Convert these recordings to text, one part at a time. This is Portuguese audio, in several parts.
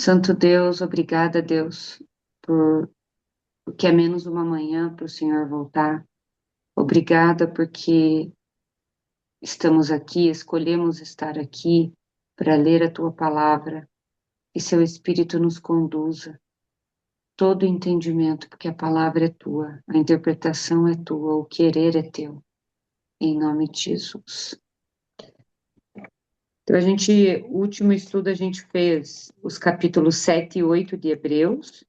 Santo Deus, obrigada, Deus, por porque é menos uma manhã para o Senhor voltar. Obrigada porque estamos aqui, escolhemos estar aqui para ler a tua palavra e seu Espírito nos conduza. Todo entendimento, porque a palavra é tua, a interpretação é tua, o querer é teu. Em nome de Jesus. Então, o último estudo a gente fez os capítulos 7 e 8 de Hebreus,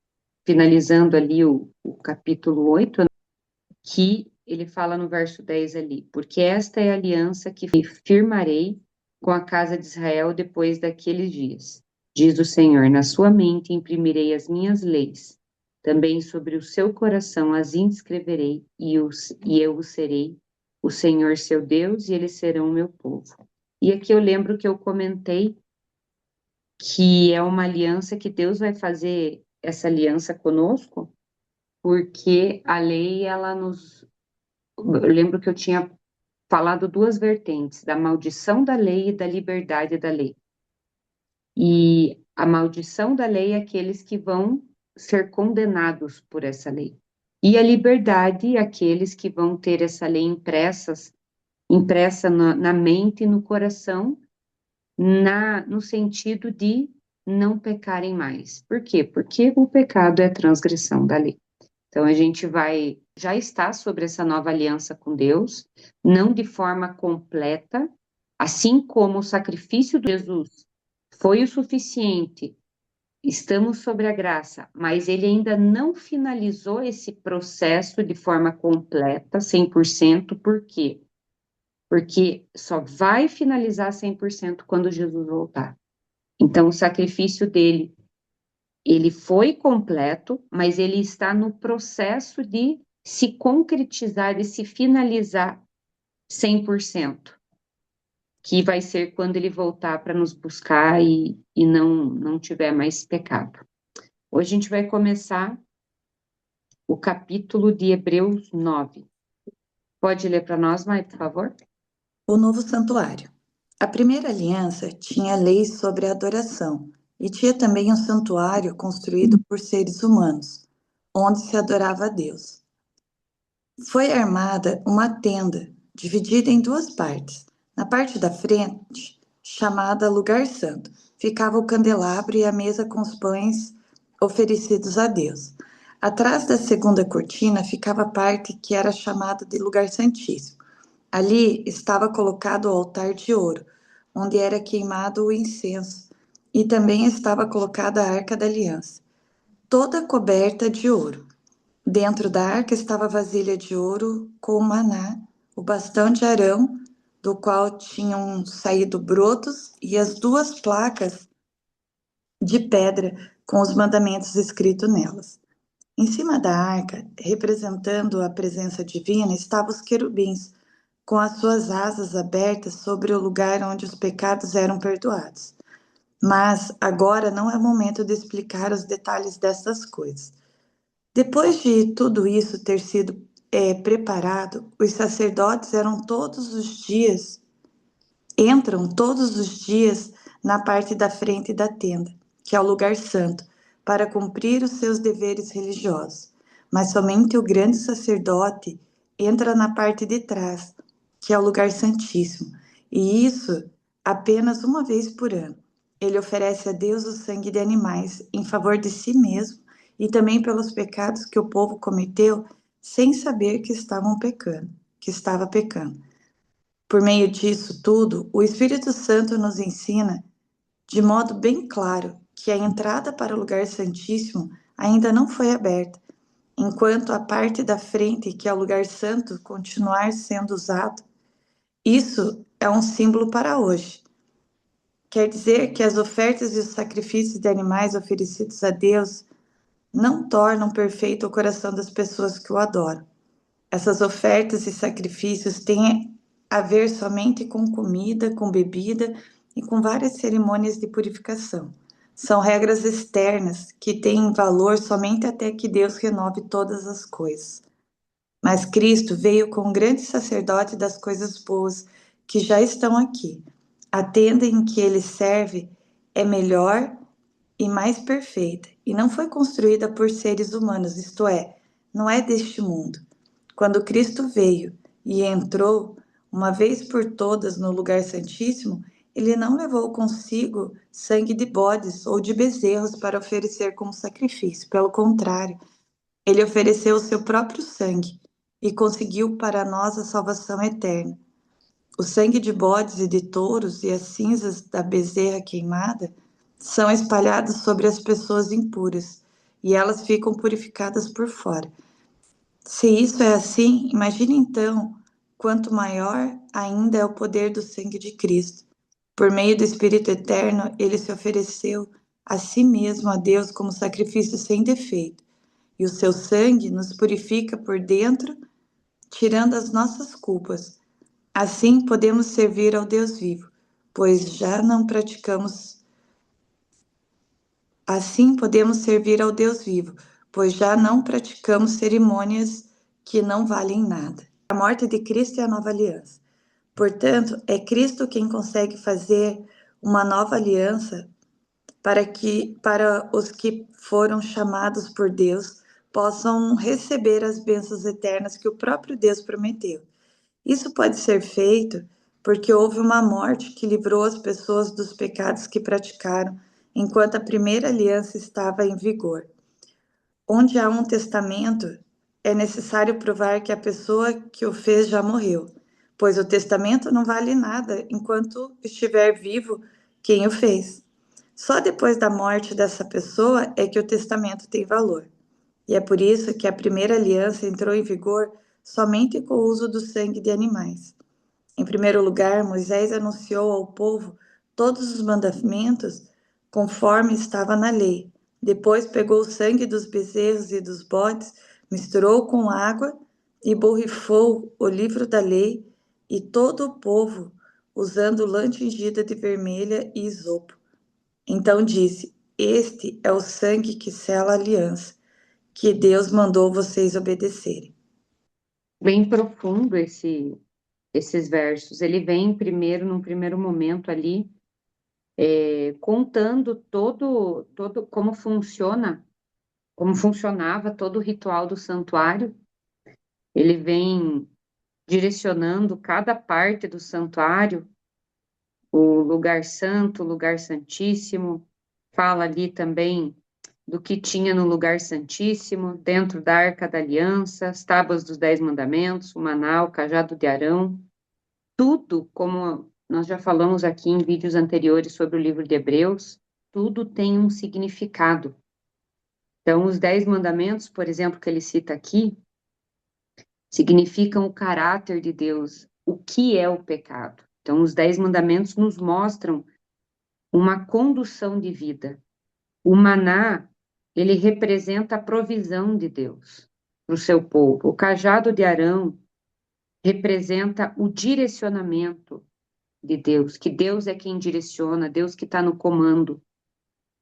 finalizando ali o capítulo 8, que ele fala no verso 10 ali, porque esta é a aliança que firmarei com a casa de Israel depois daqueles dias. Diz o Senhor, na sua mente imprimirei as minhas leis, também sobre o seu coração as inscreverei, e eu serei o Senhor seu Deus, e eles serão o meu povo. E aqui eu lembro que eu comentei que é uma aliança que Deus vai fazer essa aliança conosco, porque a lei, ela nos. Eu lembro que eu tinha falado duas vertentes, da maldição da lei e da liberdade da lei. E a maldição da lei é aqueles que vão ser condenados por essa lei. E a liberdade é aqueles que vão ter essa lei impressa na mente e no coração, no sentido de não pecarem mais. Por quê? Porque o pecado é transgressão da lei. Então a gente já está sobre essa nova aliança com Deus, não de forma completa, assim como o sacrifício de Jesus foi o suficiente, estamos sobre a graça, mas ele ainda não finalizou esse processo de forma completa, 100%, por quê? Porque só vai finalizar 100% quando Jesus voltar. Então, o sacrifício dele, ele foi completo, mas ele está no processo de se concretizar, de se finalizar 100%, que vai ser quando ele voltar para nos buscar e não tiver mais pecado. Hoje a gente vai começar o capítulo de Hebreus 9. Pode ler para nós, Mai, por favor? O novo santuário. A primeira aliança tinha leis sobre a adoração e tinha também um santuário construído por seres humanos, onde se adorava a Deus. Foi armada uma tenda, dividida em duas partes. Na parte da frente, chamada Lugar Santo, ficava o candelabro e a mesa com os pães oferecidos a Deus. Atrás da segunda cortina ficava a parte que era chamada de Lugar Santíssimo. Ali estava colocado o altar de ouro, onde era queimado o incenso, e também estava colocada a arca da aliança, toda coberta de ouro. Dentro da arca estava a vasilha de ouro com o maná, o bastão de Arão, do qual tinham saído brotos, e as duas placas de pedra com os mandamentos escritos nelas. Em cima da arca, representando a presença divina, estavam os querubins, com as suas asas abertas sobre o lugar onde os pecados eram perdoados. Mas agora não é o momento de explicar os detalhes dessas coisas. Depois de tudo isso ter sido preparado, os sacerdotes entram todos os dias na parte da frente da tenda, que é o lugar santo, para cumprir os seus deveres religiosos. Mas somente o grande sacerdote entra na parte de trás, que é o lugar santíssimo, e isso apenas uma vez por ano. Ele oferece a Deus o sangue de animais em favor de si mesmo e também pelos pecados que o povo cometeu sem saber que estava pecando. Por meio disso tudo, o Espírito Santo nos ensina de modo bem claro que a entrada para o lugar santíssimo ainda não foi aberta, enquanto a parte da frente, que é o lugar santo, continuar sendo usado. Isso é um símbolo para hoje. Quer dizer que as ofertas e os sacrifícios de animais oferecidos a Deus não tornam perfeito o coração das pessoas que o adoram. Essas ofertas e sacrifícios têm a ver somente com comida, com bebida e com várias cerimônias de purificação. São regras externas que têm valor somente até que Deus renove todas as coisas. Mas Cristo veio como grande sacerdote das coisas boas que já estão aqui. A tenda em que ele serve é melhor e mais perfeita, e não foi construída por seres humanos, isto é, não é deste mundo. Quando Cristo veio e entrou uma vez por todas no lugar santíssimo, ele não levou consigo sangue de bodes ou de bezerros para oferecer como sacrifício. Pelo contrário, ele ofereceu o seu próprio sangue e conseguiu para nós a salvação eterna. O sangue de bodes e de touros e as cinzas da bezerra queimada são espalhados sobre as pessoas impuras, e elas ficam purificadas por fora. Se isso é assim, imagine então quanto maior ainda é o poder do sangue de Cristo. Por meio do Espírito Eterno, ele se ofereceu a si mesmo a Deus como sacrifício sem defeito, e o seu sangue nos purifica por dentro, tirando as nossas culpas. Assim podemos servir ao Deus vivo, pois já não praticamos. Assim podemos servir ao Deus vivo, pois já não praticamos cerimônias que não valem nada. A morte de Cristo é a nova aliança. Portanto, é Cristo quem consegue fazer uma nova aliança para os que foram chamados por Deus possam receber as bênçãos eternas que o próprio Deus prometeu. Isso pode ser feito porque houve uma morte que livrou as pessoas dos pecados que praticaram enquanto a primeira aliança estava em vigor. Onde há um testamento, é necessário provar que a pessoa que o fez já morreu, pois o testamento não vale nada enquanto estiver vivo quem o fez. Só depois da morte dessa pessoa é que o testamento tem valor. E é por isso que a primeira aliança entrou em vigor somente com o uso do sangue de animais. Em primeiro lugar, Moisés anunciou ao povo todos os mandamentos conforme estava na lei. Depois pegou o sangue dos bezerros e dos bodes, misturou com água e borrifou o livro da lei, e todo o povo, usando lã tingida de vermelha e isopo. Então disse: Este é o sangue que sela a aliança, que Deus mandou vocês obedecerem. Bem profundo esses versos. Ele vem primeiro, num primeiro momento ali, contando todo como funcionava todo o ritual do santuário. Ele vem direcionando cada parte do santuário, o lugar santo, o lugar santíssimo. Fala ali também do que tinha no lugar santíssimo, dentro da Arca da Aliança, as tábuas dos 10 mandamentos, o maná, o cajado de Arão. Tudo, como nós já falamos aqui em vídeos anteriores sobre o livro de Hebreus, tudo tem um significado. Então, os 10 mandamentos, por exemplo, que ele cita aqui, significam o caráter de Deus, o que é o pecado. Então, os 10 mandamentos nos mostram uma condução de vida. O maná, ele representa a provisão de Deus para o seu povo. O cajado de Arão representa o direcionamento de Deus, que Deus é quem direciona, Deus que está no comando.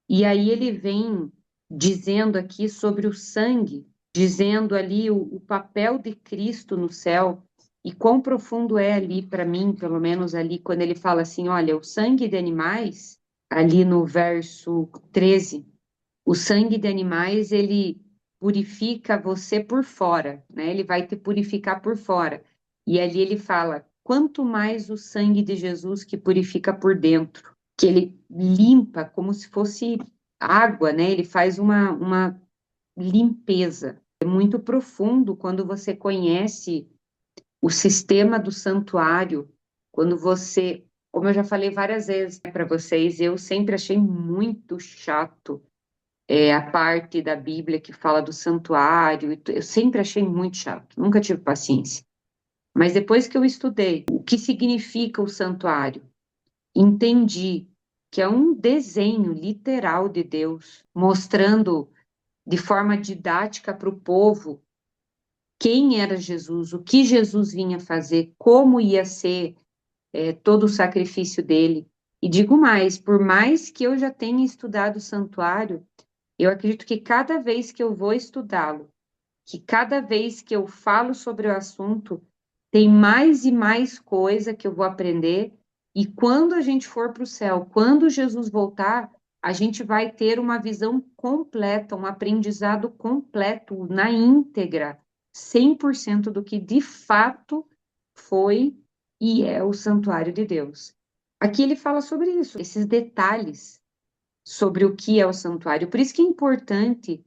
E aí ele vem dizendo aqui sobre o sangue, dizendo ali o papel de Cristo no céu, e quão profundo é ali para mim, pelo menos ali, quando ele fala assim, olha, o sangue de animais, ali no verso 13, o sangue de animais, ele purifica você por fora, né? Ele vai te purificar por fora. E ali ele fala, quanto mais o sangue de Jesus que purifica por dentro, que ele limpa como se fosse água, né? Ele faz uma limpeza. É muito profundo quando você conhece o sistema do santuário, quando você, como eu já falei várias vezes para vocês, eu sempre achei muito chato a parte da Bíblia que fala do santuário, eu sempre achei muito chato, nunca tive paciência. Mas depois que eu estudei o que significa o santuário, entendi que é um desenho literal de Deus, mostrando de forma didática para o povo quem era Jesus, o que Jesus vinha fazer, como ia ser todo o sacrifício dele. E digo mais que eu já tenha estudado o santuário, eu acredito que cada vez que eu vou estudá-lo, que cada vez que eu falo sobre o assunto, tem mais e mais coisa que eu vou aprender. E quando a gente for para o céu, quando Jesus voltar, a gente vai ter uma visão completa, um aprendizado completo, na íntegra, 100% do que de fato foi e é o santuário de Deus. Aqui ele fala sobre isso, esses detalhes sobre o que é o santuário. Por isso que é importante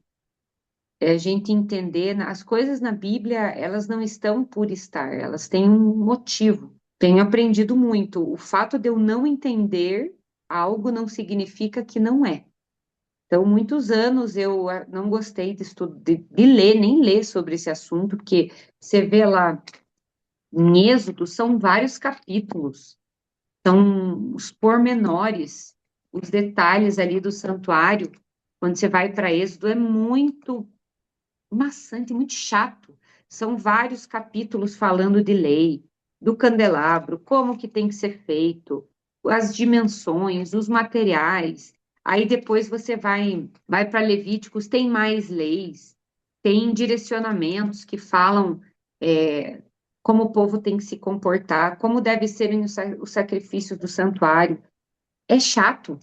a gente entender, as coisas na Bíblia, elas não estão por estar, elas têm um motivo. Tenho aprendido muito. O fato de eu não entender algo não significa que não é. Então, muitos anos eu não gostei de ler, nem ler sobre esse assunto, porque você vê lá em Êxodo, são vários capítulos, são os pormenores, os detalhes ali do santuário. Quando você vai para Êxodo, é muito maçante, muito chato. São vários capítulos falando de lei, do candelabro, como que tem que ser feito, as dimensões, os materiais. Aí depois você vai para Levíticos, tem mais leis, tem direcionamentos que falam como o povo tem que se comportar, como deve ser os sacrifícios do santuário. É chato,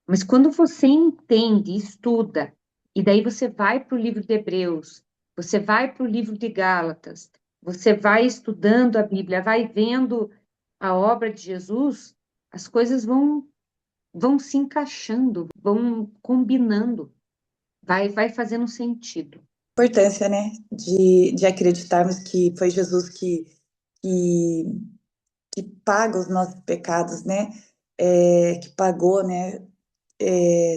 mas quando você entende, estuda, e daí você vai para o livro de Hebreus, você vai para o livro de Gálatas, você vai estudando a Bíblia, vai vendo a obra de Jesus, as coisas vão se encaixando, vão combinando, vai fazendo sentido. Importância, né, de acreditarmos que foi Jesus que, que paga os nossos pecados, né, que pagou, né,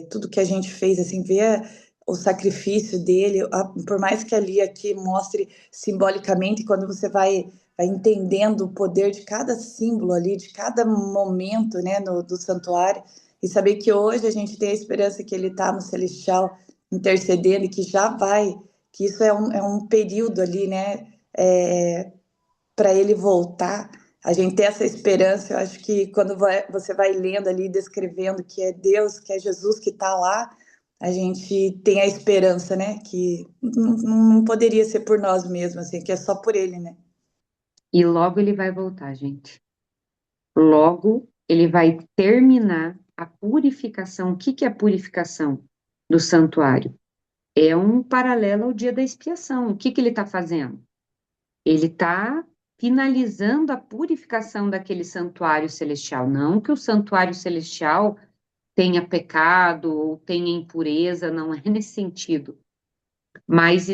tudo que a gente fez, assim, ver o sacrifício dele, por mais que ali aqui mostre simbolicamente, quando você vai entendendo o poder de cada símbolo ali, de cada momento, né, do santuário, e saber que hoje a gente tem a esperança que ele está no celestial intercedendo e que já vai, que isso é um período ali, né, para ele voltar, a gente tem essa esperança. Eu acho que quando você vai lendo ali, descrevendo que é Deus, que é Jesus que está lá, a gente tem a esperança, né? Que não poderia ser por nós mesmos, assim, que é só por Ele, né? E logo ele vai voltar, gente. Logo ele vai terminar a purificação. O que que é a purificação do santuário? É um paralelo ao dia da expiação. O que que ele está fazendo? Ele está finalizando a purificação daquele santuário celestial. Não que o santuário celestial tenha pecado ou tenha impureza, não é nesse sentido. Mas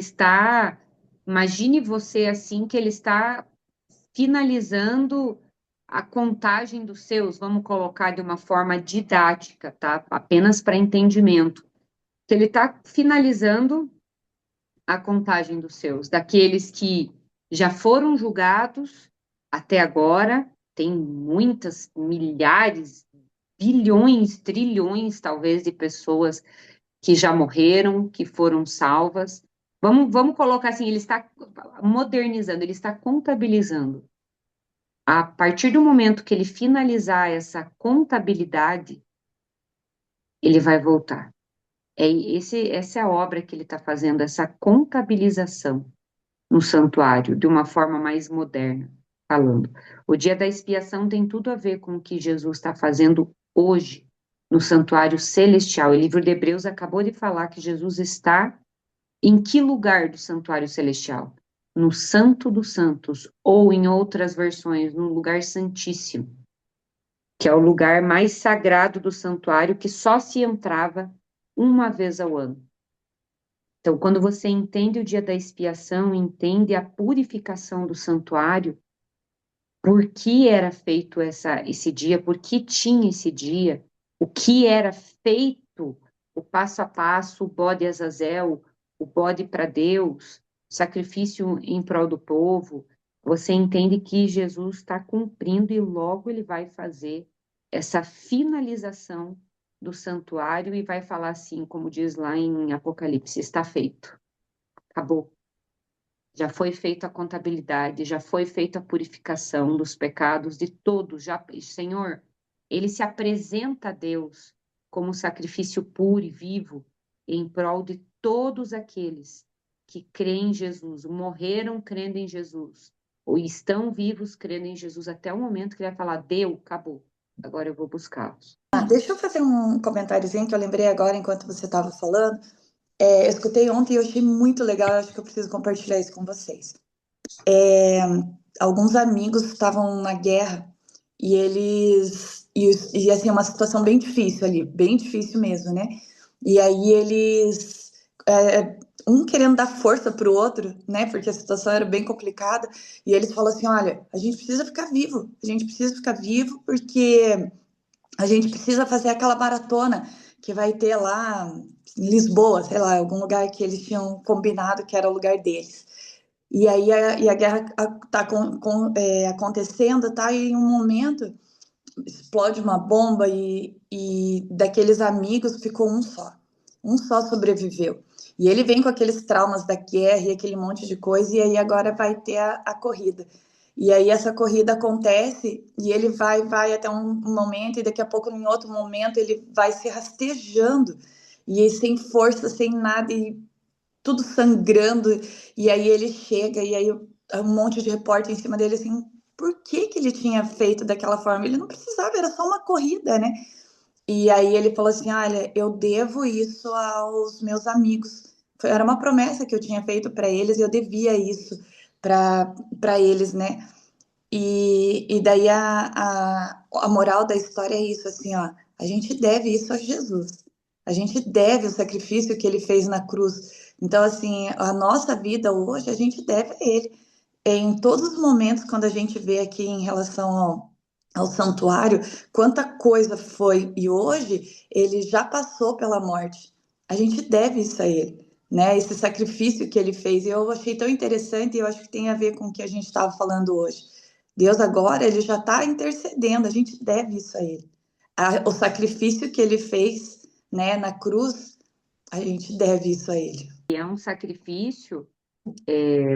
imagine você assim, que ele está finalizando a contagem dos seus, vamos colocar de uma forma didática, tá? Apenas para entendimento. Que ele está finalizando a contagem dos seus, daqueles que já foram julgados até agora, tem muitas, milhares, bilhões, trilhões, talvez, de pessoas que já morreram, que foram salvas. Vamos colocar assim, ele está modernizando, ele está contabilizando. A partir do momento que ele finalizar essa contabilidade, ele vai voltar. Essa é a obra que ele está fazendo, essa contabilização no santuário, de uma forma mais moderna, falando. O dia da expiação tem tudo a ver com o que Jesus está fazendo hoje no santuário celestial. O livro de Hebreus acabou de falar que Jesus está em que lugar do santuário celestial? No Santo dos Santos, ou em outras versões, no lugar santíssimo, que é o lugar mais sagrado do santuário, que só se entrava uma vez ao ano. Então, quando você entende o dia da expiação, entende a purificação do santuário, por que era feito esse dia, por que tinha esse dia, o que era feito, o passo a passo, o bode Azazel, o bode para Deus, sacrifício em prol do povo, você entende que Jesus está cumprindo e logo ele vai fazer essa finalização do santuário e vai falar assim, como diz lá em Apocalipse, está feito, acabou. Já foi feita a contabilidade, já foi feita a purificação dos pecados de todos. Senhor, ele se apresenta a Deus como sacrifício puro e vivo em prol de todos aqueles que creem em Jesus, morreram crendo em Jesus, ou estão vivos crendo em Jesus até o momento que ele vai falar, deu, acabou. agora eu vou buscá-los. Deixa eu fazer um comentáriozinho que eu lembrei agora enquanto você estava falando. Eu escutei ontem e eu achei muito legal, eu acho que eu preciso compartilhar isso com vocês. Alguns amigos estavam na guerra e eles. E assim, uma situação bem difícil ali, bem difícil mesmo, né? E aí eles. Um querendo dar força pro outro, né? Porque a situação era bem complicada. E eles falam assim: olha, a gente precisa ficar vivo, a gente precisa ficar vivo porque a gente precisa fazer aquela maratona que vai ter lá em Lisboa, sei lá, algum lugar que eles tinham combinado que era o lugar deles. E aí a guerra está acontecendo, tá? E em um momento explode uma bomba e daqueles amigos ficou um só. Um só sobreviveu. E ele vem com aqueles traumas da guerra e aquele monte de coisa, e aí agora vai ter a corrida. E aí essa corrida acontece e ele vai até um momento, e daqui a pouco, em outro momento, ele vai se rastejando, e aí, sem força, sem nada, e tudo sangrando, e aí ele chega, e aí um monte de repórter em cima dele, assim, por que que ele tinha feito daquela forma? Ele não precisava, era só uma corrida, né? E aí ele falou assim, olha, eu devo isso aos meus amigos. Era uma promessa que eu tinha feito para eles, e eu devia isso para eles, né? E daí a moral da história é isso, assim, ó, a gente deve isso a Jesus. A gente deve o sacrifício que ele fez na cruz. Então, assim, a nossa vida hoje, a gente deve a ele. Em todos os momentos, quando a gente vê aqui em relação ao santuário, quanta coisa foi. E hoje, ele já passou pela morte. A gente deve isso a ele, né? Esse sacrifício que ele fez. E eu achei tão interessante e eu acho que tem a ver com o que a gente estava falando hoje. Deus agora, ele já está intercedendo, a gente deve isso a ele. O sacrifício que ele fez, né, na cruz, a gente deve isso a ele. E é um sacrifício,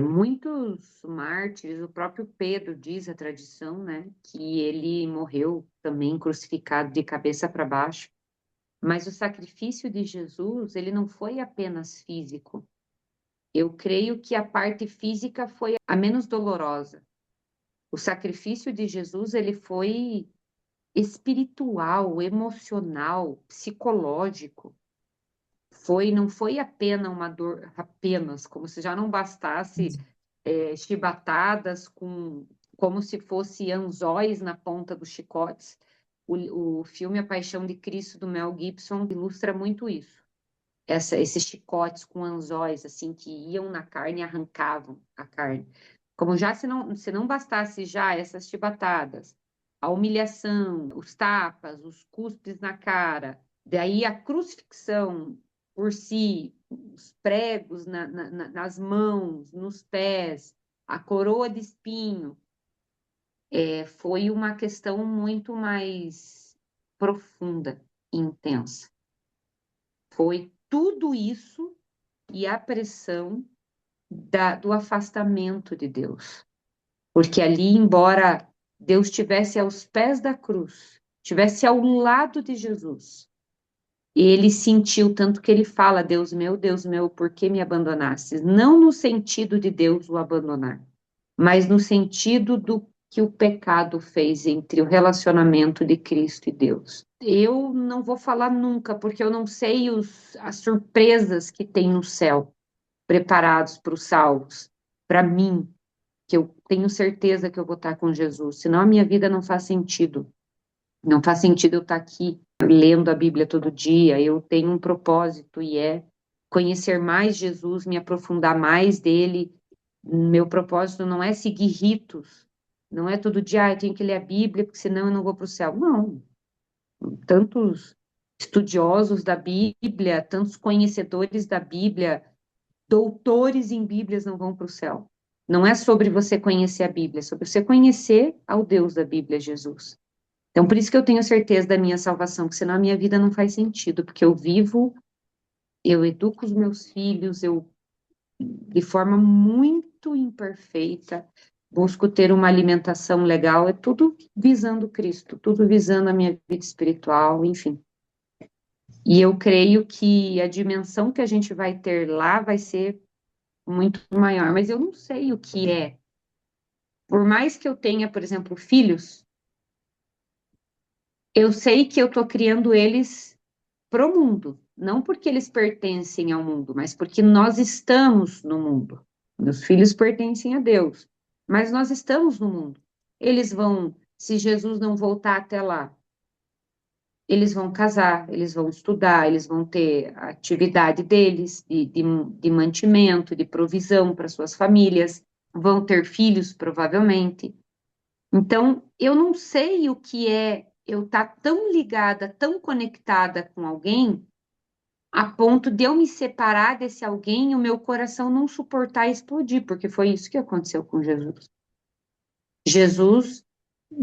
muitos mártires, o próprio Pedro diz a tradição, né, que ele morreu também crucificado de cabeça para baixo. Mas o sacrifício de Jesus, ele não foi apenas físico. Eu creio que a parte física foi a menos dolorosa. O sacrifício de Jesus, ele foi espiritual, emocional, psicológico. Não foi apenas uma dor, apenas, como se já não bastasse chibatadas como se fosse anzóis na ponta dos chicotes. O filme A Paixão de Cristo, do Mel Gibson, ilustra muito isso. Esses chicotes com anzóis, assim, que iam na carne e arrancavam a carne. Como já se não bastasse já essas chibatadas, a humilhação, os tapas, os cuspes na cara, daí a crucifixão por si, os pregos nas mãos, nos pés, a coroa de espinho, foi uma questão muito mais profunda e intensa. Foi tudo isso e a pressão do afastamento de Deus. Porque ali, embora Deus estivesse aos pés da cruz, estivesse ao lado de Jesus, ele sentiu tanto que ele fala: Deus meu, por que me abandonastes? Não no sentido de Deus o abandonar, mas no sentido do que o pecado fez entre o relacionamento de Cristo e Deus. Eu não vou falar nunca, porque eu não sei as surpresas que tem no céu preparados para os salvos, para mim, que eu tenho certeza que eu vou estar com Jesus, senão a minha vida não faz sentido. Não faz sentido eu estar aqui lendo a Bíblia todo dia. Eu tenho um propósito e é conhecer mais Jesus, me aprofundar mais dele. Meu propósito não é seguir ritos, não é todo dia, eu tenho que ler a Bíblia, porque senão eu não vou para o céu. Não. Tantos estudiosos da Bíblia, tantos conhecedores da Bíblia, doutores em Bíblias não vão para o céu. Não é sobre você conhecer a Bíblia, é sobre você conhecer ao Deus da Bíblia, Jesus. Então, por isso que eu tenho certeza da minha salvação, porque senão a minha vida não faz sentido, porque eu vivo, eu educo os meus filhos, eu, de forma muito imperfeita, busco ter uma alimentação legal, é tudo visando Cristo, tudo visando a minha vida espiritual, enfim. E eu creio que a dimensão que a gente vai ter lá vai ser muito maior, mas eu não sei o que é. Por mais que eu tenha, por exemplo, filhos, Eu sei que eu estou criando eles pro mundo, não porque eles pertencem ao mundo, mas porque nós estamos no mundo. Meus filhos pertencem a Deus, mas nós estamos no mundo. Eles vão, se Jesus não voltar até lá, eles vão casar, eles vão estudar, eles vão ter a atividade deles, de mantimento, de provisão para suas famílias, vão ter filhos, provavelmente. Então, eu não sei o que é eu estar tão ligada, tão conectada com alguém, a ponto de eu me separar desse alguém e o meu coração não suportar explodir, porque foi isso que aconteceu com Jesus. Jesus,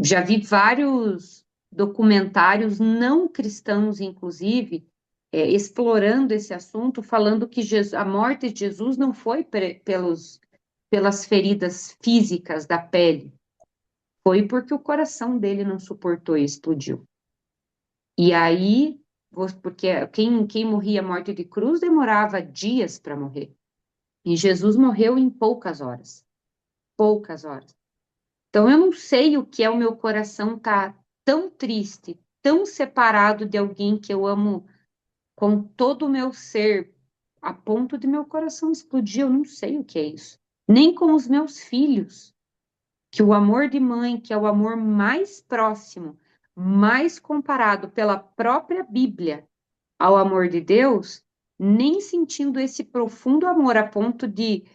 já vi vários documentários não cristãos, inclusive, explorando esse assunto, falando que a morte de Jesus não foi pelas feridas físicas da pele, foi porque o coração dele não suportou e explodiu. E aí, porque quem morria morte de cruz demorava dias para morrer. E Jesus morreu em poucas horas. Poucas horas. Então, eu não sei o que é o meu coração tá tão triste, tão separado de alguém que eu amo com todo o meu ser, a ponto de meu coração explodir. Eu não sei o que é isso. Nem com os meus filhos, que o amor de mãe, que é o amor mais próximo, mais comparado pela própria Bíblia ao amor de Deus, nem sentindo esse profundo amor a ponto de,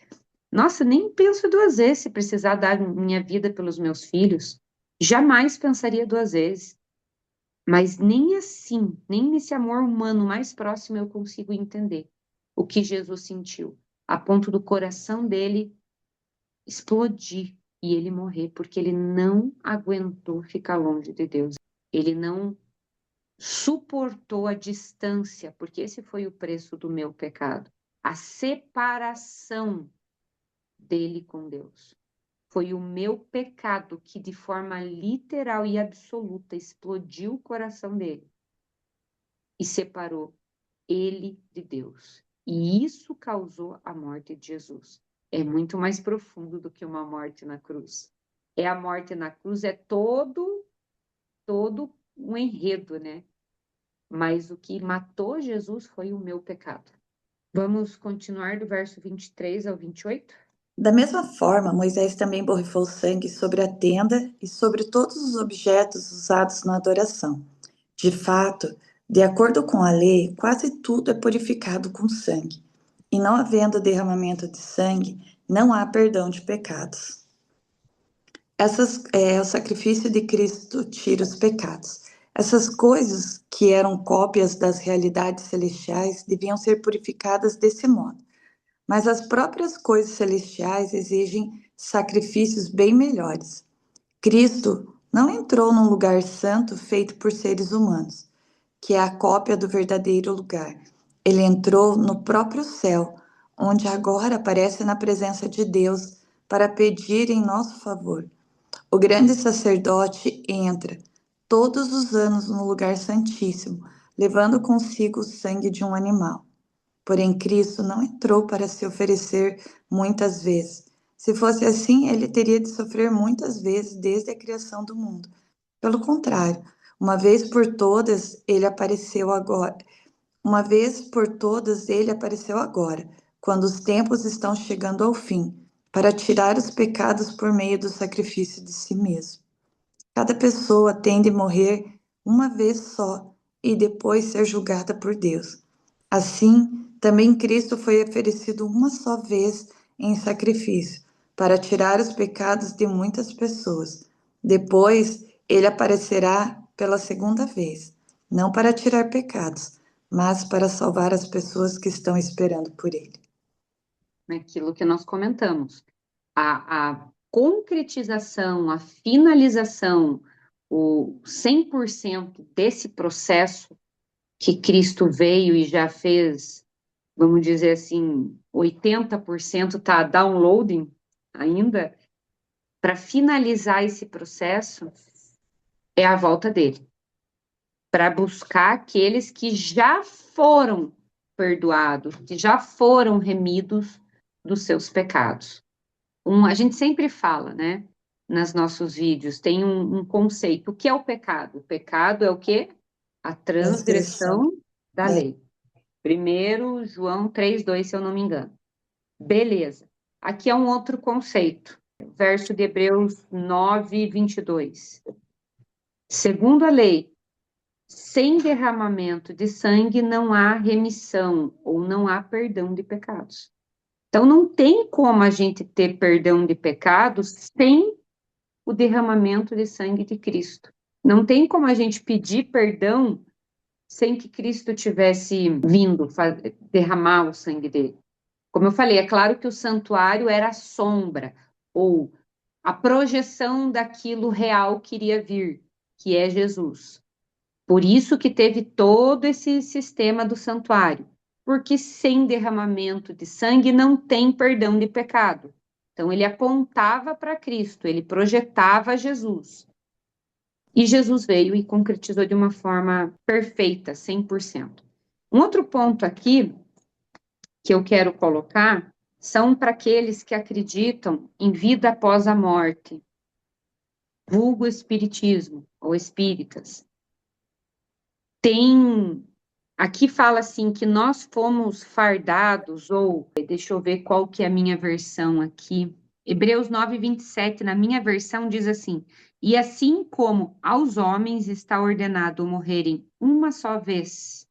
nossa, nem penso duas vezes se precisar dar minha vida pelos meus filhos. Jamais pensaria duas vezes. Mas nem assim, nem nesse amor humano mais próximo eu consigo entender o que Jesus sentiu, a ponto do coração dele explodir e ele morrer, porque ele não aguentou ficar longe de Deus. Ele não suportou a distância, porque esse foi o preço do meu pecado. A separação dele com Deus. Foi o meu pecado que, de forma literal e absoluta, explodiu o coração dele e separou ele de Deus. E isso causou a morte de Jesus. É muito mais profundo do que uma morte na cruz. A morte na cruz é todo um enredo, né? Mas o que matou Jesus foi o meu pecado. Vamos continuar do verso 23 ao 28? Da mesma forma, Moisés também borrifou sangue sobre a tenda e sobre todos os objetos usados na adoração. De fato, de acordo com a lei, quase tudo é purificado com sangue. E não havendo derramamento de sangue, não há perdão de pecados. O sacrifício de Cristo tira os pecados. Essas coisas que eram cópias das realidades celestiais deviam ser purificadas desse modo. Mas as próprias coisas celestiais exigem sacrifícios bem melhores. Cristo não entrou num lugar santo feito por seres humanos, que é a cópia do verdadeiro lugar. Ele entrou no próprio céu, onde agora aparece na presença de Deus para pedir em nosso favor. O grande sacerdote entra todos os anos no lugar santíssimo, levando consigo o sangue de um animal. Porém, Cristo não entrou para se oferecer muitas vezes. Se fosse assim, ele teria de sofrer muitas vezes desde a criação do mundo. Pelo contrário, uma vez por todas, ele apareceu agora. Uma vez por todas, ele apareceu agora, quando os tempos estão chegando ao fim, para tirar os pecados por meio do sacrifício de si mesmo. Cada pessoa tem de morrer uma vez só e depois ser julgada por Deus. Assim, também Cristo foi oferecido uma só vez em sacrifício, para tirar os pecados de muitas pessoas. Depois, ele aparecerá pela segunda vez, não para tirar pecados, mas para salvar as pessoas que estão esperando por ele. Naquilo que nós comentamos. A concretização, a finalização, o 100% desse processo que Cristo veio e já fez, vamos dizer assim, 80% está downloading ainda, para finalizar esse processo, é a volta dele. Para buscar aqueles que já foram perdoados, que já foram remidos dos seus pecados. A gente sempre fala, né? nos nossos vídeos, tem um conceito. O que é o pecado? O pecado é o quê? A Transgressão. transgressão da É. lei. 1 João 3:2, se eu não me engano. Beleza. Aqui é um outro conceito. Verso de Hebreus 9:22. Segundo a lei, sem derramamento de sangue não há remissão ou não há perdão de pecados. Então, não tem como a gente ter perdão de pecados sem o derramamento de sangue de Cristo. Não tem como a gente pedir perdão sem que Cristo tivesse vindo derramar o sangue dele. Como eu falei, é claro que o santuário era a sombra ou a projeção daquilo real que iria vir, que é Jesus. Por isso que teve todo esse sistema do santuário, porque sem derramamento de sangue não tem perdão de pecado. Então ele apontava para Cristo, ele projetava Jesus. E Jesus veio e concretizou de uma forma perfeita, 100%. Um outro ponto aqui que eu quero colocar são para aqueles que acreditam em vida após a morte, vulgo espiritismo ou espíritas. Aqui fala assim que nós fomos fardados, ou deixa eu ver qual que é a minha versão aqui. Hebreus 9:27, na minha versão, diz assim: e assim como aos homens está ordenado morrerem uma só vez,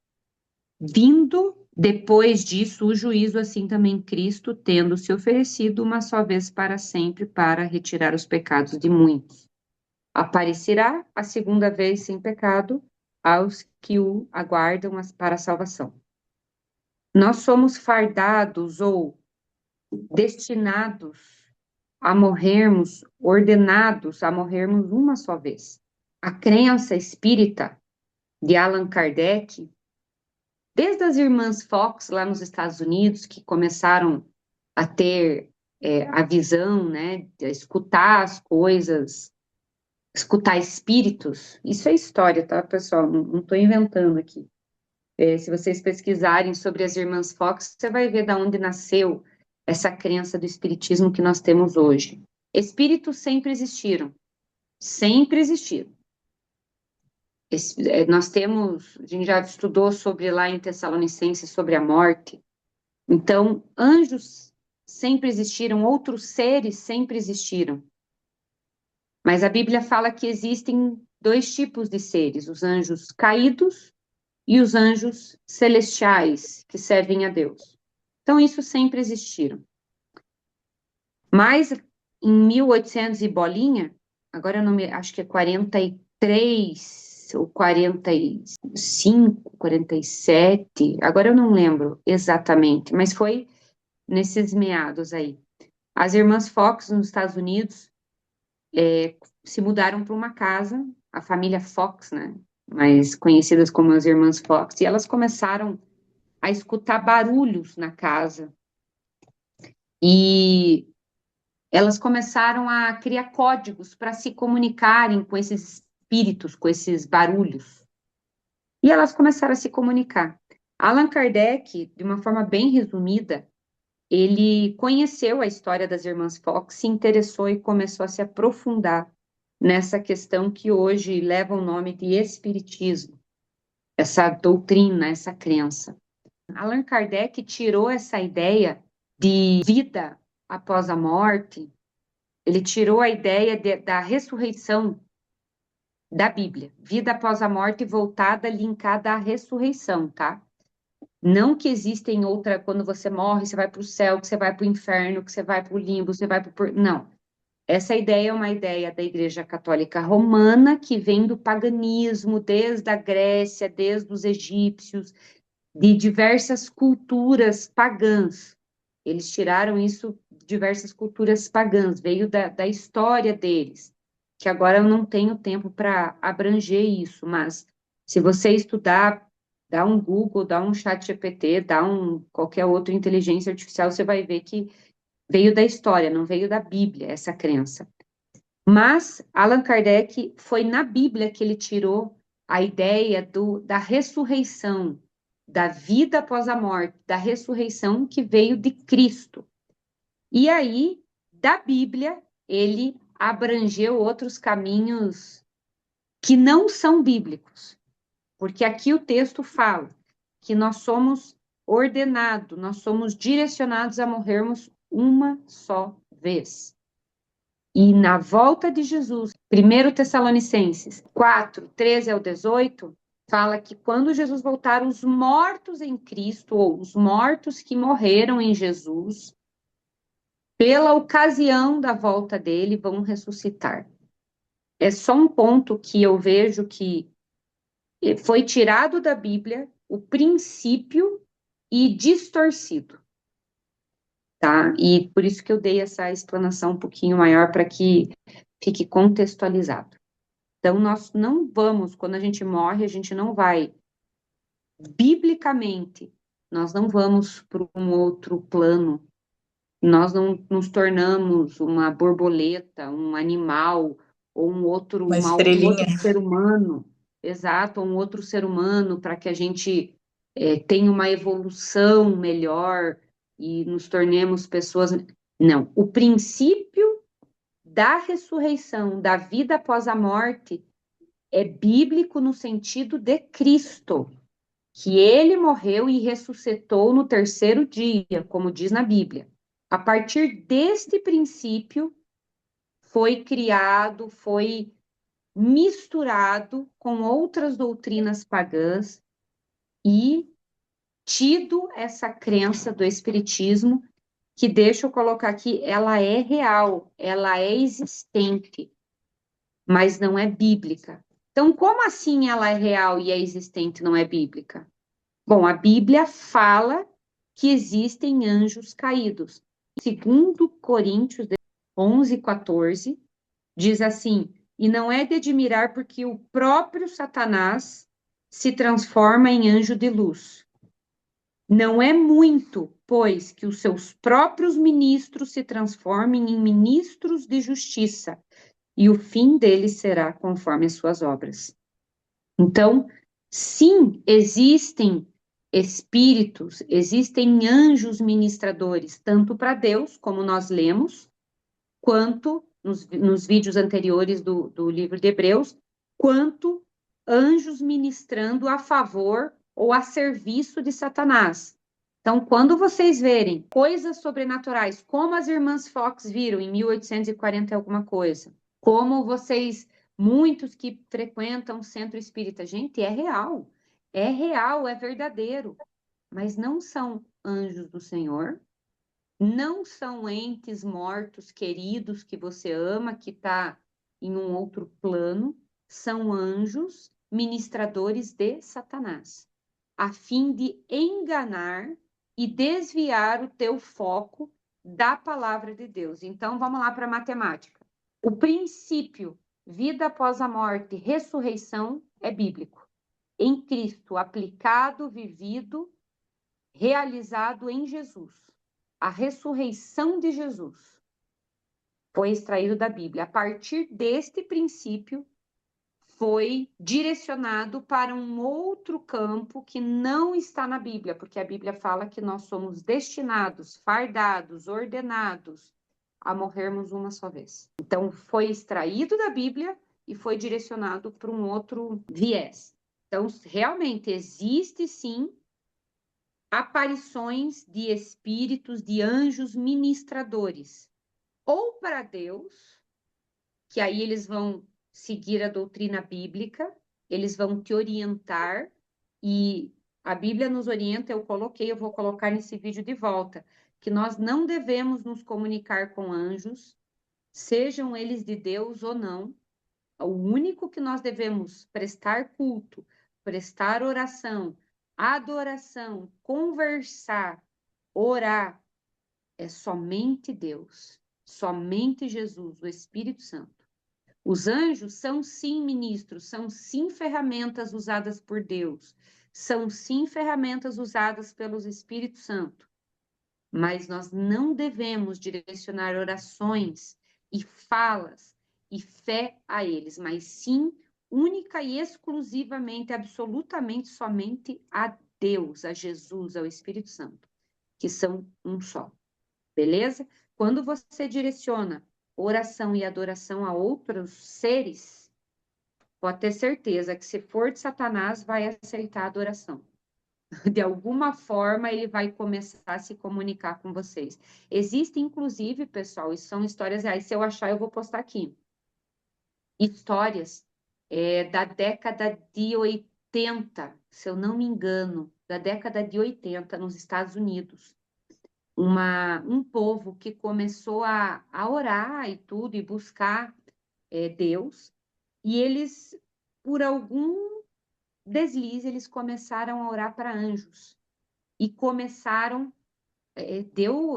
vindo depois disso o juízo, assim também Cristo, tendo se oferecido uma só vez para sempre para retirar os pecados de muitos. Aparecerá a segunda vez sem pecado aos que o aguardam para a salvação. Nós somos fardados ou destinados a morrermos, ordenados a morrermos uma só vez. A crença espírita de Allan Kardec, desde as irmãs Fox lá nos Estados Unidos, que começaram a ter a visão, né, de escutar as coisas, escutar espíritos, isso é história, tá, pessoal? Não estou inventando aqui. Se vocês pesquisarem sobre as irmãs Fox, você vai ver de onde nasceu essa crença do espiritismo que nós temos hoje. Espíritos sempre existiram, sempre existiram. Nós temos, a gente já estudou sobre lá em Tessalonicenses sobre a morte. Então, anjos sempre existiram, outros seres sempre existiram. Mas a Bíblia fala que existem dois tipos de seres: os anjos caídos e os anjos celestiais que servem a Deus. Então, isso sempre existiram. Mas em 1800 e bolinha, agora eu não me, acho que é 43 ou 45, 47, agora eu não lembro exatamente, mas foi nesses meados aí. As irmãs Fox nos Estados Unidos se mudaram para uma casa, a família Fox, né? Mais conhecidas como as irmãs Fox, e elas começaram a escutar barulhos na casa. E elas começaram a criar códigos para se comunicarem com esses espíritos, com esses barulhos. E elas começaram a se comunicar. Allan Kardec, de uma forma bem resumida, ele conheceu a história das irmãs Fox, se interessou e começou a se aprofundar nessa questão que hoje leva o nome de espiritismo, essa doutrina, essa crença. Allan Kardec tirou essa ideia de vida após a morte, ele tirou a ideia da ressurreição da Bíblia, vida após a morte voltada, linkada à ressurreição, tá? Não que existem outra, quando você morre, você vai para o céu, que você vai para o inferno, que você vai para o limbo, você vai para o... Não. Essa ideia é uma ideia da Igreja Católica Romana, que vem do paganismo, desde a Grécia, desde os egípcios, de diversas culturas pagãs. Eles tiraram isso de diversas culturas pagãs, veio da história deles, que agora eu não tenho tempo para abranger isso, mas se você estudar, dá um Google, dá um chat GPT, qualquer outra inteligência artificial, você vai ver que veio da história, não veio da Bíblia, essa crença. Mas Allan Kardec, foi na Bíblia que ele tirou a ideia da ressurreição, da vida após a morte, da ressurreição que veio de Cristo. E aí, da Bíblia, ele abranger outros caminhos que não são bíblicos. Porque aqui o texto fala que nós somos ordenados, nós somos direcionados a morrermos uma só vez. E na volta de Jesus, 1 Tessalonicenses 4, 13 ao 18, fala que quando Jesus voltar, os mortos em Cristo, ou os mortos que morreram em Jesus, pela ocasião da volta dele, vão ressuscitar. É só um ponto que eu vejo que foi tirado da Bíblia o princípio e distorcido, tá? E por isso que eu dei essa explanação um pouquinho maior para que fique contextualizado. Então, nós não vamos, quando a gente morre, a gente não vai, biblicamente, nós não vamos para um outro plano, nós não nos tornamos uma borboleta, um animal, ou um outro Uma estrelinha. ser humano, exato, um outro ser humano, para que a gente tenha uma evolução melhor e nos tornemos pessoas. Não, o princípio da ressurreição, da vida após a morte, é bíblico no sentido de Cristo, que ele morreu e ressuscitou no terceiro dia, como diz na Bíblia. A partir deste princípio, foi criado, foi misturado com outras doutrinas pagãs e tido essa crença do espiritismo, que deixa eu colocar aqui, ela é real, ela é existente, mas não é bíblica. Então, como assim ela é real e é existente, não é bíblica? Bom, a Bíblia fala que existem anjos caídos. Segundo Coríntios 11, 14, diz assim, e não é de admirar porque o próprio Satanás se transforma em anjo de luz. Não é muito, pois, que os seus próprios ministros se transformem em ministros de justiça, e o fim deles será conforme as suas obras. Então, sim, existem espíritos, existem anjos ministradores, tanto para Deus, como nós lemos, quanto nos vídeos anteriores do livro de Hebreus, quanto anjos ministrando a favor ou a serviço de Satanás. Então, quando vocês verem coisas sobrenaturais, como as irmãs Fox viram em 1840 e alguma coisa, como vocês, muitos que frequentam o centro espírita, gente, é real, é verdadeiro, mas não são anjos do Senhor, não são entes mortos, queridos, que você ama, que está em um outro plano, são anjos ministradores de Satanás, a fim de enganar e desviar o teu foco da palavra de Deus. Então, vamos lá para a matemática. O princípio, vida após a morte, ressurreição, é bíblico. Em Cristo, aplicado, vivido, realizado em Jesus. A ressurreição de Jesus foi extraído da Bíblia. A partir deste princípio, foi direcionado para um outro campo que não está na Bíblia, porque a Bíblia fala que nós somos destinados, fardados, ordenados a morrermos uma só vez. Então, foi extraído da Bíblia e foi direcionado para um outro viés. Então, realmente existe sim aparições de espíritos, de anjos ministradores, ou para Deus, que aí eles vão seguir a doutrina bíblica, eles vão te orientar, e a Bíblia nos orienta, eu vou colocar nesse vídeo de volta, que nós não devemos nos comunicar com anjos, sejam eles de Deus ou não. O único que nós devemos prestar culto, prestar oração, adoração, conversar, orar, é somente Deus, somente Jesus, o Espírito Santo. Os anjos são sim ministros, são sim ferramentas usadas por Deus, são sim ferramentas usadas pelos Espírito Santo, mas nós não devemos direcionar orações e falas e fé a eles, mas sim única e exclusivamente, absolutamente somente a Deus, a Jesus, ao Espírito Santo, que são um só. Beleza? Quando você direciona oração e adoração a outros seres, pode ter certeza que se for de Satanás, vai aceitar a adoração. De alguma forma, ele vai começar a se comunicar com vocês. Existe, inclusive, pessoal, isso são histórias reais. Se eu achar, eu vou postar aqui. Histórias da década de 80, se eu não me engano, da década de 80, nos Estados Unidos. Um povo que começou a orar e tudo, e buscar Deus, e eles, por algum deslize, eles começaram a orar para anjos. E começaram,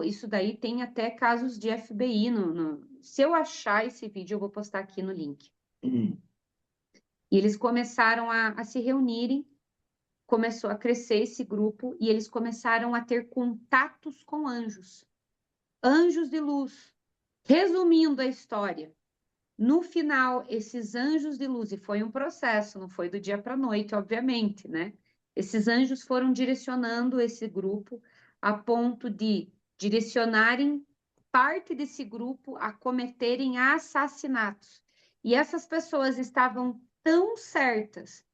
isso daí tem até casos de FBI. Se eu achar esse vídeo, eu vou postar aqui no link. E eles começaram a se reunirem, começou a crescer esse grupo, e eles começaram a ter contatos com anjos. Anjos de luz. Resumindo a história, no final, esses anjos de luz, e foi um processo, não foi do dia para a noite, obviamente, né? Esses anjos foram direcionando esse grupo a ponto de direcionarem parte desse grupo a cometerem assassinatos. E essas pessoas estavam tão certas,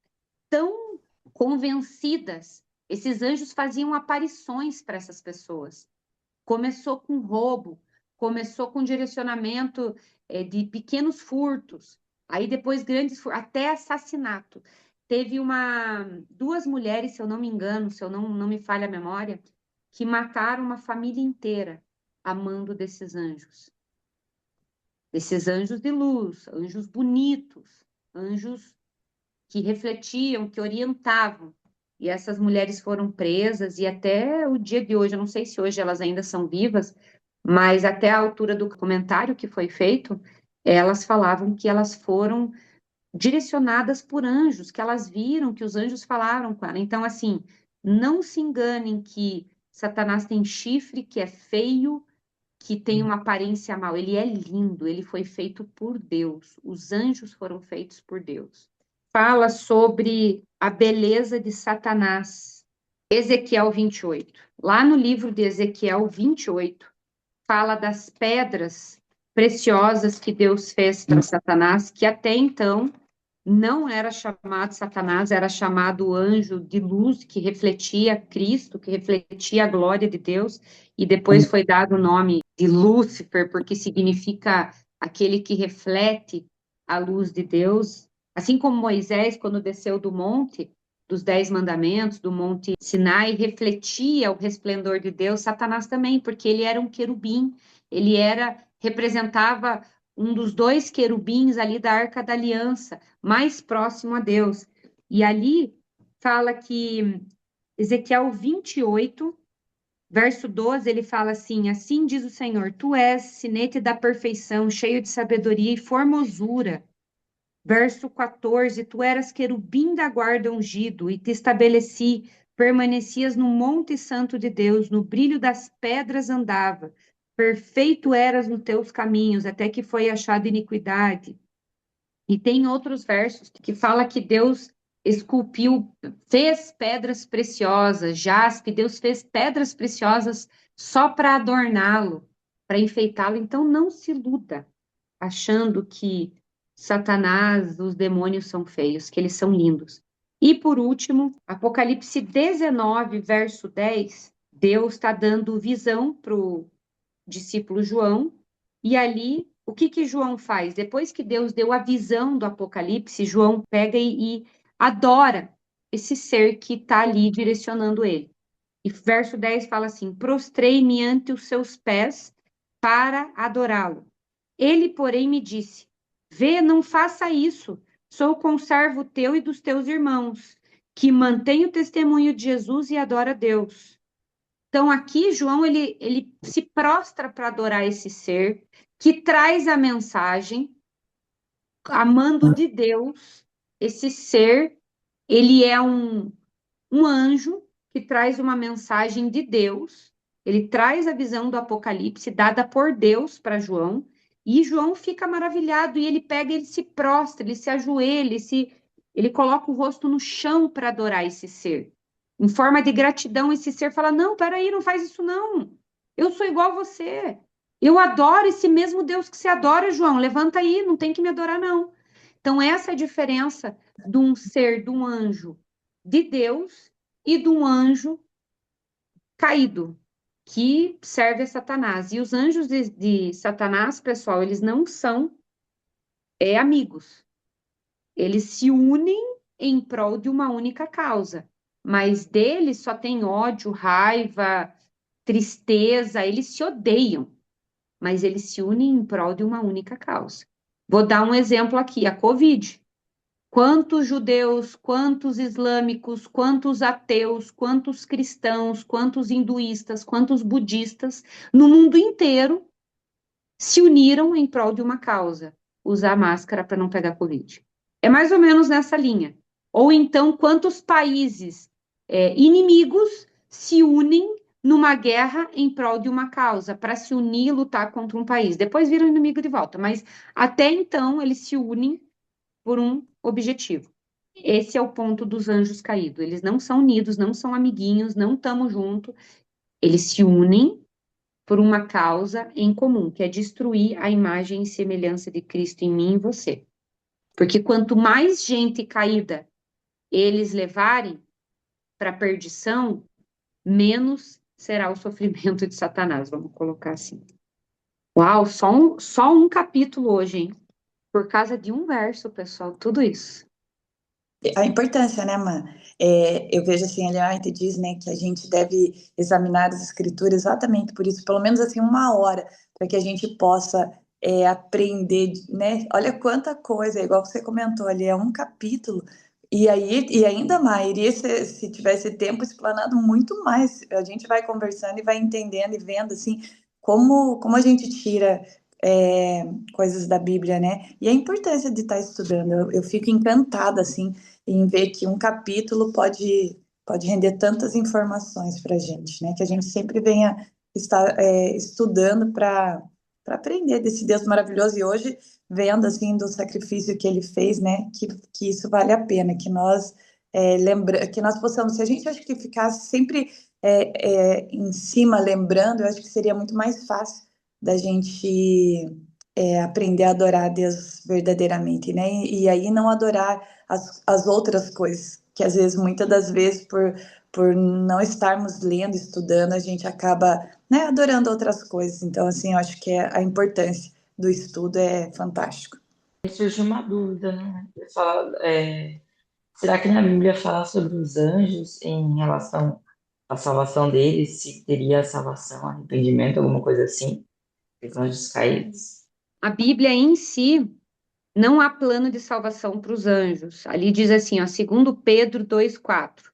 tão convencidas, esses anjos faziam aparições para essas pessoas. Começou com roubo, começou com direcionamento de pequenos furtos, aí depois grandes furtos, até assassinato. Teve duas mulheres, se eu não me engano, se eu não me falha a memória, que mataram uma família inteira amando desses anjos. Desses anjos de luz, anjos bonitos, anjos que refletiam, que orientavam. E essas mulheres foram presas, e até o dia de hoje, eu não sei se hoje elas ainda são vivas, mas até a altura do comentário que foi feito, elas falavam que elas foram direcionadas por anjos, que elas viram que os anjos falaram com ela. Então, assim, não se enganem que Satanás tem chifre, que é feio, que tem uma aparência mal. Ele é lindo, ele foi feito por Deus. Os anjos foram feitos por Deus. Fala sobre a beleza de Satanás. Ezequiel 28. Lá no livro de Ezequiel 28, fala das pedras preciosas que Deus fez para Satanás, que até então não era chamado Satanás, era chamado anjo de luz, que refletia Cristo, que refletia a glória de Deus, e depois foi dado o nome de Lúcifer, porque significa aquele que reflete a luz de Deus. Assim como Moisés, quando desceu do monte dos 10 mandamentos, do monte Sinai, refletia o resplendor de Deus, Satanás também, porque ele era um querubim, representava um dos dois querubins ali da Arca da Aliança, mais próximo a Deus. E ali fala que Ezequiel 28, verso 12, ele fala assim: assim diz o Senhor, tu és sinete da perfeição, cheio de sabedoria e formosura. Verso 14, tu eras querubim da guarda ungido, e te estabeleci, permanecias no monte santo de Deus, no brilho das pedras andava, perfeito eras nos teus caminhos, até que foi achada iniquidade. E tem outros versos que fala que Deus esculpiu, fez pedras preciosas, jaspe, Deus fez pedras preciosas só para adorná-lo, para enfeitá-lo. Então não se iluda achando que Satanás, os demônios são feios, que eles são lindos. E por último, Apocalipse 19, verso 10, Deus está dando visão para o discípulo João, e ali, o que João faz? Depois que Deus deu a visão do Apocalipse, João pega e adora esse ser que está ali direcionando ele. E verso 10 fala assim: prostrei-me ante os seus pés para adorá-lo. Ele, porém, me disse: vê, não faça isso. Sou conservo teu e dos teus irmãos, que mantém o testemunho de Jesus e adora a Deus. Então, aqui, João, ele se prostra para adorar esse ser, que traz a mensagem, amando de Deus. Esse ser, ele é um anjo que traz uma mensagem de Deus, ele traz a visão do Apocalipse dada por Deus para João, e João fica maravilhado, e ele pega, ele se prostra, ele se ajoelha, ele coloca o rosto no chão para adorar esse ser. Em forma de gratidão, esse ser fala: não, peraí, não faz isso não, eu sou igual a você, Eu adoro esse mesmo Deus que você adora, João. Levanta aí, não tem que me adorar, não. Então, essa é a diferença de um ser, de um anjo de Deus e de um anjo caído, que serve a Satanás. E os anjos de Satanás, pessoal, eles não são amigos. Eles se unem em prol de uma única causa. Mas deles só tem ódio, raiva, tristeza, eles se odeiam, mas eles se unem em prol de uma única causa. Vou dar um exemplo aqui, a Covid. Quantos judeus, quantos islâmicos, quantos ateus, quantos cristãos, quantos hinduístas, quantos budistas no mundo inteiro se uniram em prol de uma causa, usar máscara para não pegar Covid. É mais ou menos nessa linha. Ou então, quantos países inimigos se unem numa guerra em prol de uma causa, para se unir e lutar contra um país. Depois viram inimigo de volta, mas até então eles se unem por um objetivo. Esse é o ponto dos anjos caídos. Eles não são unidos, não são amiguinhos, não estamos juntos. Eles se unem por uma causa em comum, que é destruir a imagem e semelhança de Cristo em mim e você. Porque quanto mais gente caída eles levarem para a perdição, menos será o sofrimento de Satanás, vamos colocar assim. Uau, só um capítulo hoje, hein? Por causa de um verso, pessoal, tudo isso. A importância, né, Mã? Eu vejo assim, Ellen White diz, né, que a gente deve examinar as escrituras exatamente por isso, pelo menos assim 1 hora, para que a gente possa aprender, né? Olha quanta coisa, igual você comentou ali, é um capítulo, e aí, e ainda mais, iria se tivesse tempo explanado muito mais, a gente vai conversando e vai entendendo e vendo, assim, como a gente tira coisas da Bíblia, né? E a importância de estar estudando, eu fico encantada, assim, em ver que um capítulo pode render tantas informações para a gente, né? Que a gente sempre venha estar estudando para aprender desse Deus maravilhoso e hoje vendo assim do sacrifício que ele fez, né? Que isso vale a pena, que nós que nós possamos, se a gente acho que ficasse sempre em cima lembrando, eu acho que seria muito mais fácil da gente aprender a adorar a Deus verdadeiramente, né? E aí não adorar as outras coisas, que às vezes, muitas das vezes, por não estarmos lendo, estudando, a gente acaba, né, adorando outras coisas. Então, assim, eu acho que a importância do estudo é fantástico. Surge uma dúvida, né? Será que na Bíblia fala sobre os anjos em relação à salvação deles? Se teria salvação, arrependimento, alguma coisa assim? Os anjos caídos? A Bíblia em si não há plano de salvação para os anjos. Ali diz assim, ó, segundo Pedro 2:4.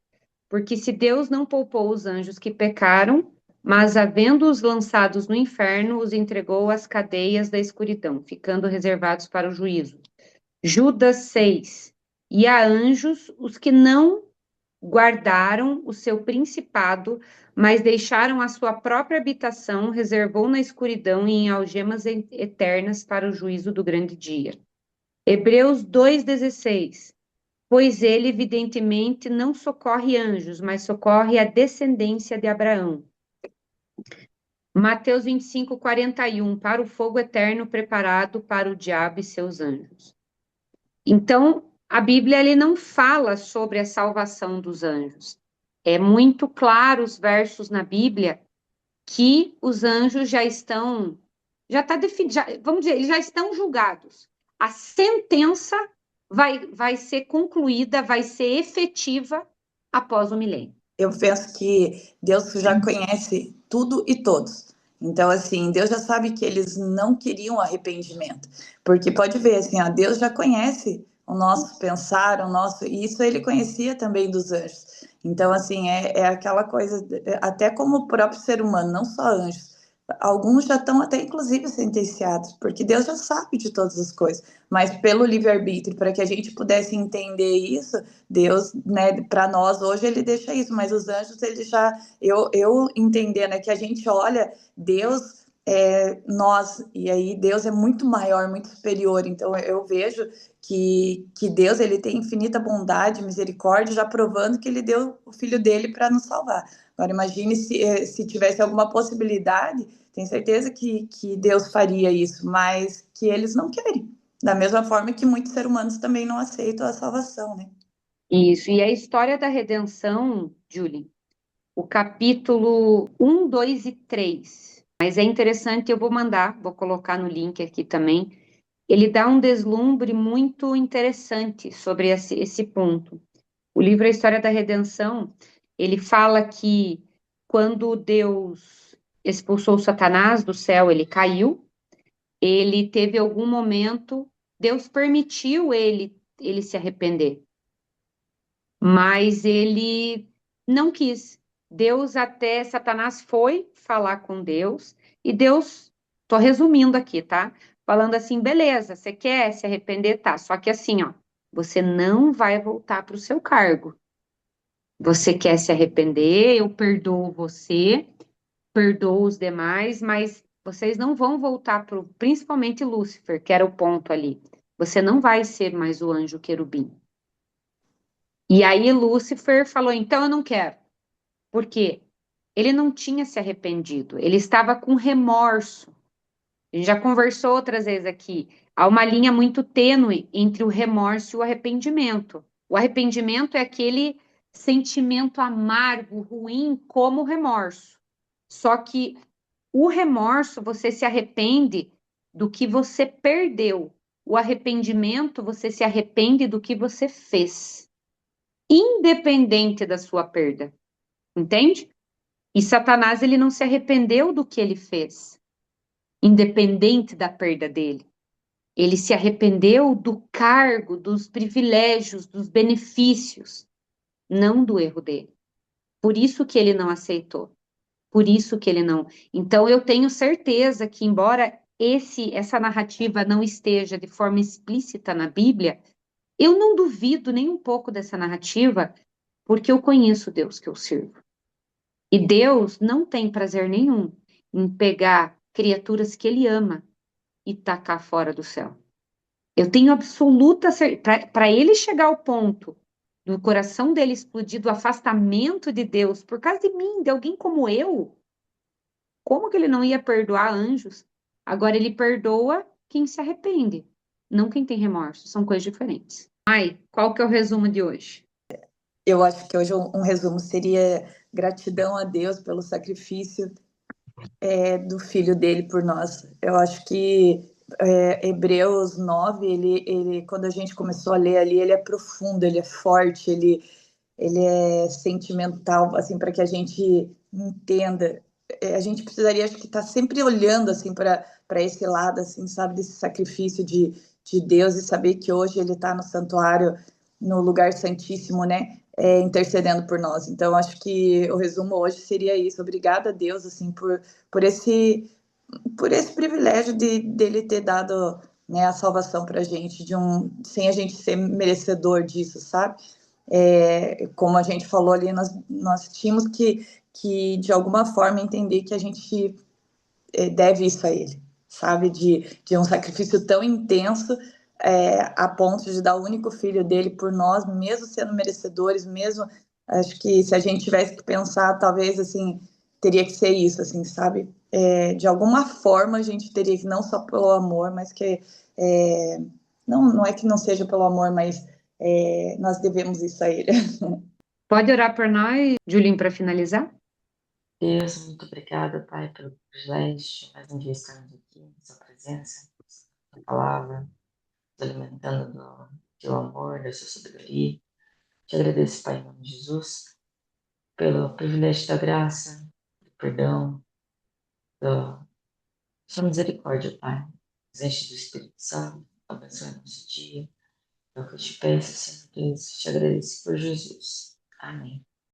Porque se Deus não poupou os anjos que pecaram, mas havendo-os lançados no inferno, os entregou às cadeias da escuridão, ficando reservados para o juízo. Judas 6. E a anjos os que não guardaram o seu principado, mas deixaram a sua própria habitação, reservou na escuridão e em algemas eternas para o juízo do grande dia. Hebreus 2:16. Pois ele, evidentemente, não socorre anjos, mas socorre a descendência de Abraão. Mateus 25:41. Para o fogo eterno preparado para o diabo e seus anjos. Então, a Bíblia ele não fala sobre a salvação dos anjos. É muito claro os versos na Bíblia que os anjos já está definido, vamos dizer, eles já estão julgados. A sentença vai ser concluída, vai ser efetiva após o milênio. Eu penso que Deus já conhece tudo e todos. Então, assim, Deus já sabe que eles não queriam arrependimento. Porque pode ver, assim, ó, Deus já conhece o nosso pensar, o nosso. E isso ele conhecia também dos anjos. Então, assim, é aquela coisa, até como o próprio ser humano, não só anjos. Alguns já estão até, inclusive, sentenciados, porque Deus já sabe de todas as coisas. Mas pelo livre-arbítrio, para que a gente pudesse entender isso, Deus, né, para nós hoje ele deixa isso, mas os anjos ele já eu entendendo né, que a gente olha Deus nós e aí Deus é muito maior, muito superior. Então eu vejo que Deus ele tem infinita bondade, misericórdia, já provando que ele deu o filho dele para nos salvar. Agora, imagine se tivesse alguma possibilidade, tenho certeza que Deus faria isso, mas que eles não querem. Da mesma forma que muitos seres humanos também não aceitam a salvação, né? Isso, e a história da redenção, Julie, o capítulo 1, 2 e 3. Mas é interessante, eu vou mandar, vou colocar no link aqui também. Ele dá um deslumbre muito interessante sobre esse ponto. O livro A História da Redenção, ele fala que quando Deus expulsou Satanás do céu, ele caiu, ele teve algum momento, Deus permitiu ele se arrepender, mas ele não quis. Deus até Satanás foi falar com Deus e Deus, tô resumindo aqui, tá? Falando assim, beleza, você quer se arrepender, tá? Só que assim, ó, você não vai voltar para o seu cargo. Você quer se arrepender, eu perdoo você, perdoo os demais, mas vocês não vão voltar para, principalmente Lúcifer, que era o ponto ali. Você não vai ser mais o anjo querubim. E aí Lúcifer falou: então eu não quero. Por quê? Ele não tinha se arrependido, ele estava com remorso. A gente já conversou outras vezes aqui. Há uma linha muito tênue entre o remorso e o arrependimento. O arrependimento é aquele sentimento amargo, ruim, como o remorso. Só que o remorso, você se arrepende do que você perdeu. O arrependimento, você se arrepende do que você fez, independente da sua perda. Entende? E Satanás, ele não se arrependeu do que ele fez, independente da perda dele. Ele se arrependeu do cargo, dos privilégios, dos benefícios, não do erro dele. Por isso que ele não aceitou. Por isso que ele não. Então eu tenho certeza que embora essa narrativa não esteja de forma explícita na Bíblia, eu não duvido nem um pouco dessa narrativa, porque eu conheço o Deus que eu sirvo. E Deus não tem prazer nenhum em pegar criaturas que ele ama e tacar fora do céu. Eu tenho absoluta certeza, para ele chegar ao ponto do coração dele explodir, do afastamento de Deus por causa de mim, de alguém como eu, como que ele não ia perdoar anjos? Agora ele perdoa quem se arrepende, não quem tem remorso, são coisas diferentes. Ai, qual que é o resumo de hoje? Eu acho que hoje um resumo seria gratidão a Deus pelo sacrifício do filho dele por nós. Eu acho que Hebreus 9, quando a gente começou a ler ali, ele é profundo, ele é forte, ele é sentimental, assim, para que a gente entenda. A gente precisaria, acho que, estar sempre olhando, assim, para esse lado, assim, sabe, desse sacrifício de Deus e saber que hoje ele está no santuário, no lugar santíssimo, né, intercedendo por nós. Então, acho que o resumo hoje seria isso. Obrigada a Deus, assim, por esse privilégio dele ter dado, né, a salvação para a gente, sem a gente ser merecedor disso, sabe? Como a gente falou ali, nós tínhamos que de alguma forma entender que a gente deve isso a ele, sabe? De um sacrifício tão intenso a ponto de dar o único filho dele por nós, mesmo sendo merecedores, mesmo. Acho que se a gente tivesse que pensar, talvez assim, teria que ser isso, assim, sabe? De alguma forma a gente teria que, não só pelo amor, mas que. Não é que não seja pelo amor, mas nós devemos isso a ele. Pode orar por nós, Julinho, para finalizar? Deus, muito obrigada, Pai, pelo privilégio de mais um dia estarmos aqui, em Sua presença, da palavra, nos alimentando do Teu amor, da Sua sabedoria. Te agradeço, Pai, em nome de Jesus, pelo privilégio da graça, do perdão, da Sua misericórdia, Pai. Nos enche do Espírito Santo, abençoe nosso dia. É o que eu te peço, Senhor Deus, te agradeço por Jesus. Amém.